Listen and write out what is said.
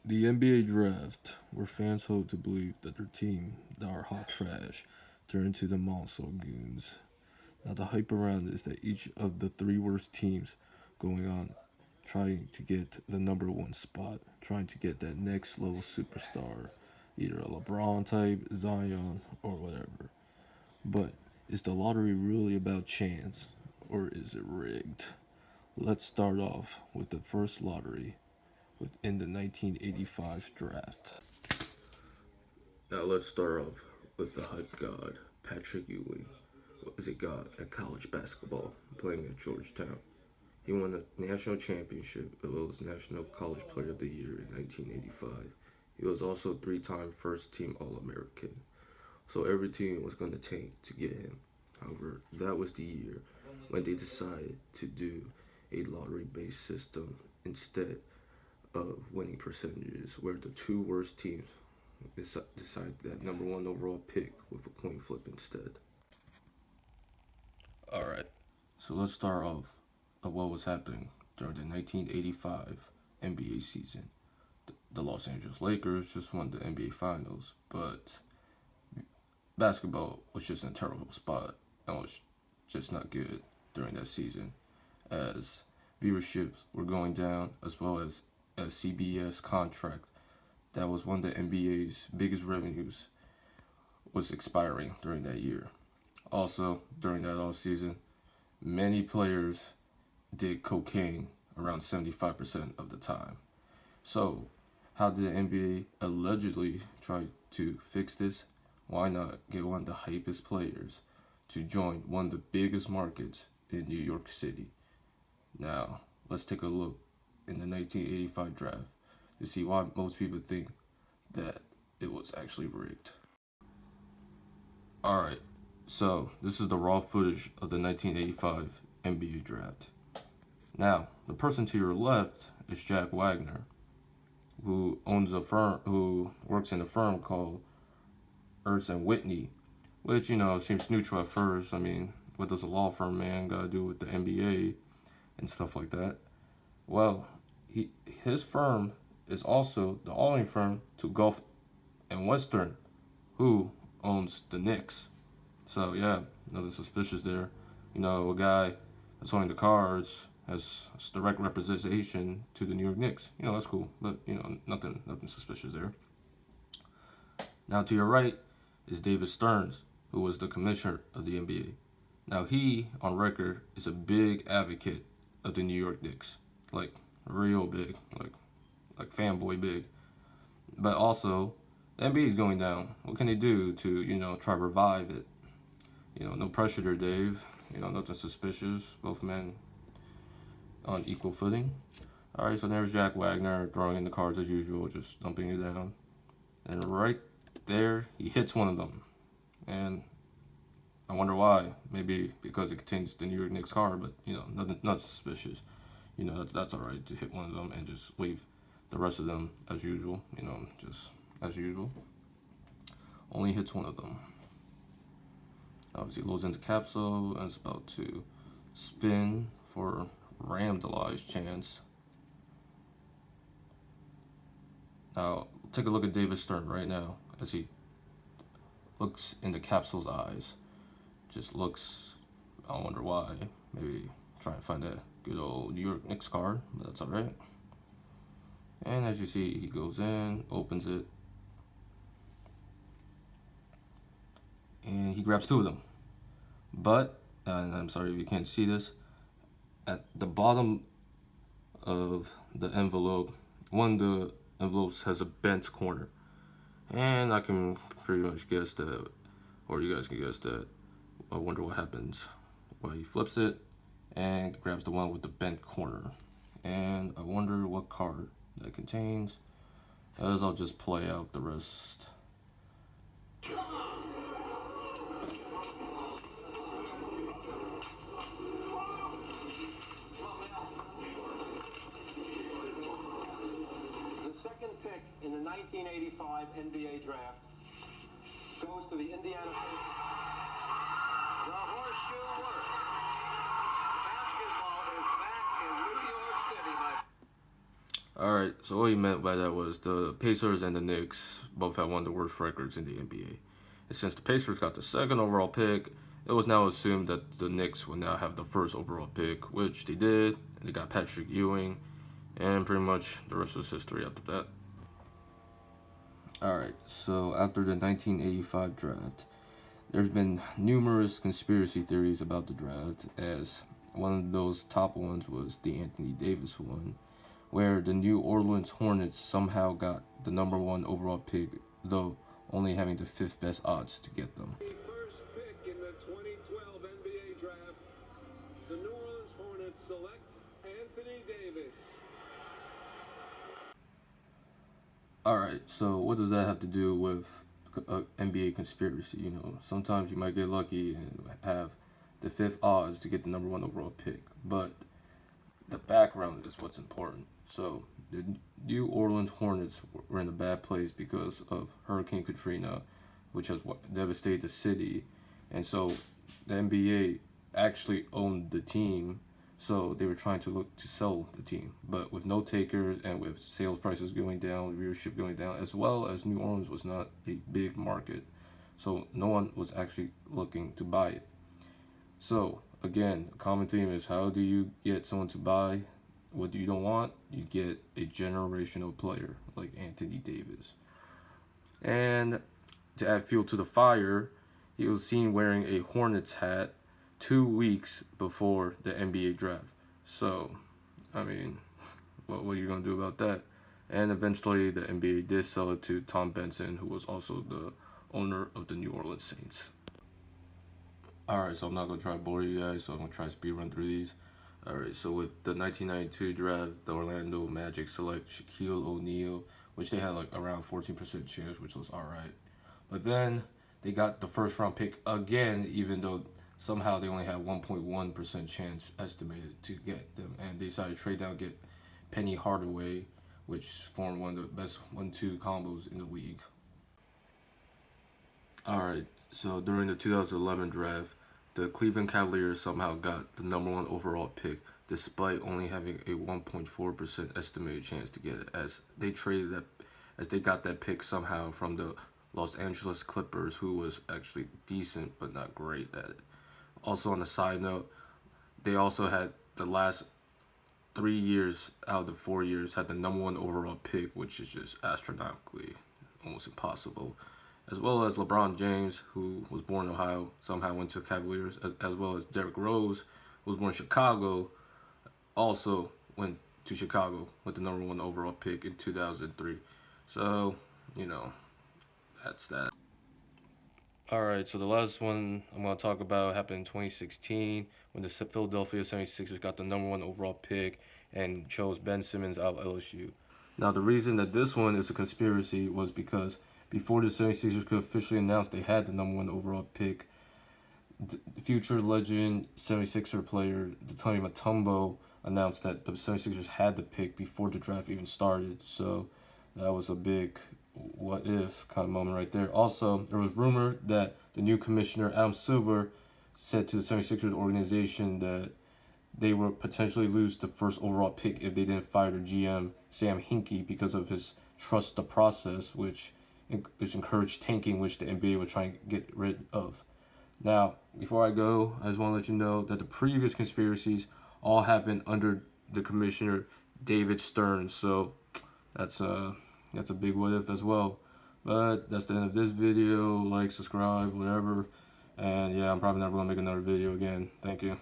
The NBA draft, where fans hope to believe that their team that are hot trash turn into the Monster Goons. Now the hype around is that each of the three worst teams going on trying to get the number one spot, trying to get that next level superstar, either a LeBron type, Zion, or whatever. But is the lottery really about chance, or is it rigged? Let's start off with the first lottery in the 1985 draft. Now let's start off with the hype god, Patrick Ewing. Was a god at college basketball, playing at Georgetown. He won the national championship as well as National College Player of the Year in 1985. He was also a three-time first-team All-American. So every team was going to tank to get him. However, that was the year when they decided to do a lottery-based system instead of winning percentages, where the two worst teams decide that number one overall pick with a coin flip instead. Alright, so let's start off of what was happening during the 1985 NBA season. The Los Angeles Lakers just won the NBA Finals, but basketball was just in a terrible spot and was just not good during that season, as viewerships were going down, as well as a CBS contract that was one of the NBA's biggest revenues was expiring during that year. Also, during that off season, many players did cocaine around 75% of the time. So, how did the NBA allegedly try to fix this? Why not get one of the hypest players to join one of the biggest markets in New York City? Now, let's take a look in the 1985 draft to see why most people think that it was actually rigged. Alright, so this is the raw footage of the 1985 NBA draft. Now, the person to your left is Jack Wagner, who owns a firm, who works in a firm called Ernst and Whitney, which, seems neutral at first. I mean, what does a law firm man got to do with the NBA and stuff like that? Well, his firm is also the owning firm to Gulf and Western, who owns the Knicks. So yeah, nothing suspicious there. A guy that's owning the Cards has direct representation to the New York Knicks. That's cool, but nothing suspicious there. Now to your right is David Stearns, who was the commissioner of the NBA. Now he, on record, is a big advocate of the New York Knicks, like real big, like fanboy big. But also, the NBA is going down. What can they do to try to revive it? No pressure there, Dave. Nothing suspicious. Both men on equal footing. Alright, so there's Jack Wagner throwing in the Cards as usual, just dumping it down. And right there, he hits one of them. And I wonder why. Maybe because it contains the New York Knicks card, but nothing suspicious. That's alright to hit one of them and just leave the rest of them as usual. Just as usual. Only hits one of them. Obviously loads into capsule and it's about to spin for randomized chance. Now take a look at David Stern right now as he looks into capsule's eyes. Just looks, I wonder why. Maybe try and find that good old New York Knicks card, but that's alright. And as you see, he goes in, opens it, and he grabs two of them. But, and I'm sorry if you can't see this, at the bottom of the envelope, one of the envelopes has a bent corner. And I can pretty much guess that, or you guys can guess that. I wonder what happens. Well, he flips it and grabs the one with the bent corner. And I wonder what card that contains, as I'll just play out the rest. Second pick in the 1985 NBA draft goes to the Indiana Pacers. The horseshoe works. Basketball is back in New York City, my Alright, so what he meant by that was the Pacers and the Knicks both had one of the worst records in the NBA. And since the Pacers got the second overall pick, it was now assumed that the Knicks would now have the first overall pick, which they did. And they got Patrick Ewing, and pretty much the rest is history after that. Alright, so after the 1985 draft, there's been numerous conspiracy theories about the draft, as one of those top ones was the Anthony Davis one, where the New Orleans Hornets somehow got the number one overall pick, though only having the fifth best odds to get them. The first pick in the 2012 NBA draft, the New Orleans Hornets select Anthony Davis. Alright, so what does that have to do with NBA conspiracy? You know, sometimes you might get lucky and have the fifth odds to get the number one overall pick, but the background is what's important. So the New Orleans Hornets were in a bad place because of Hurricane Katrina, which has devastated the city, and so the NBA actually owned the team. So they were trying to look to sell the team, but with no takers and with sales prices going down, viewership going down, as well as New Orleans was not a big market, so no one was actually looking to buy it. So again, a common theme is, how do you get someone to buy what you don't want? You get a generational player like Anthony Davis. And to add fuel to the fire, he was seen wearing a Hornets hat 2 weeks before the NBA draft. So, I mean, what are you going to do about that? And eventually the NBA did sell it to Tom Benson, who was also the owner of the New Orleans Saints. Alright, so I'm not going to try to bore you guys, so I'm going to try to speed run through these. Alright, so with the 1992 draft, the Orlando Magic select Shaquille O'Neal, which they had like around 14% chance, which was alright. But then they got the first round pick again, even though somehow they only had 1.1% chance estimated to get them, and they decided to trade down, get Penny Hardaway, which formed one of the best 1-2 combos in the league. Alright, so during the 2011 draft, the Cleveland Cavaliers somehow got the number one overall pick, despite only having a 1.4% estimated chance to get it, as they got that pick somehow from the Los Angeles Clippers, who was actually decent but not great at it. Also, on a side note, they also had the last 3 years out of the 4 years had the number one overall pick, which is just astronomically almost impossible. As well as LeBron James, who was born in Ohio, somehow went to Cavaliers, as well as Derrick Rose, who was born in Chicago, also went to Chicago with the number one overall pick in 2003. So, you know, that's that. Alright, so the last one I'm going to talk about happened in 2016 when the Philadelphia 76ers got the number one overall pick and chose Ben Simmons out of LSU. Now, the reason that this one is a conspiracy was because before the 76ers could officially announce they had the number one overall pick, future legend 76er player Tony Mutombo announced that the 76ers had the pick before the draft even started. So that was a big what if kind of moment right there. Also, there was rumor that the new commissioner, Adam Silver, said to the 76ers organization that they would potentially lose the first overall pick if they didn't fire their GM, Sam Hinkie, because of his trust the process, which encouraged tanking, which the NBA would try and get rid of. Now, before I go, I just want to let you know that the previous conspiracies all happened under the commissioner, David Stern. So that's a big what if as well. But that's the end of this video. Like, subscribe, whatever. And yeah, I'm probably never going to make another video again. Thank you.